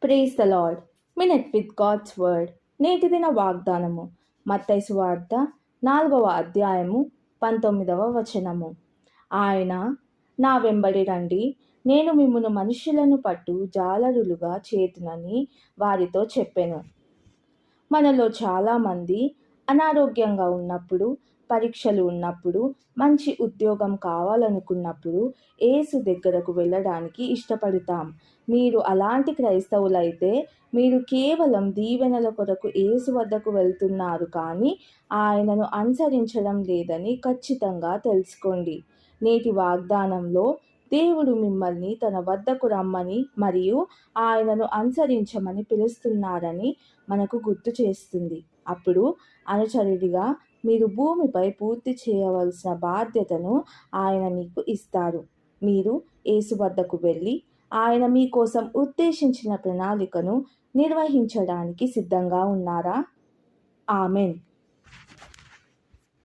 Praise the Lord. Minute with God's word. నేటి దిన వాగ్దానము మత్తయి సువార్త 4వ అధ్యాయము 19వ వచనము. ఆయన నా వెంబడి రండి, నేను మిమ్మును మనుష్యులను పట్టు జాలరులుగా చేతునని వారితో చెప్పెను. మనలో చాలామంది అనారోగ్యంగా ఉన్నప్పుడు, పరీక్షలు ఉన్నప్పుడు, మంచి ఉద్యోగం కావాలనుకున్నప్పుడు యేసు దగ్గరకు వెళ్ళడానికి ఇష్టపడతాం. మీరు అలాంటి క్రైస్తవులైతే మీరు కేవలం దీవెనల కొరకు యేసు వద్దకు వెళ్తున్నారు కానీ ఆయనను అనుసరించడం లేదని ఖచ్చితంగా తెలుసుకోండి. నేటి వాగ్దానంలో దేవుడు మిమ్మల్ని తన వద్దకు రమ్మని మరియు ఆయనను అనుసరించమని పిలుస్తున్నారని మనకు గుర్తు చేస్తుంది. అప్పుడు అనుచరుడిగా మీరు భూమిపై పూర్తి చేయవలసిన బాధ్యతను ఆయన మీకు ఇస్తారు. మీరు యేసు వద్దకు వెళ్ళి ఆయన మీకోసం ఉద్దేశించిన ప్రణాళికను నిర్వహించడానికి సిద్ధంగా ఉన్నారా? ఆమెన్.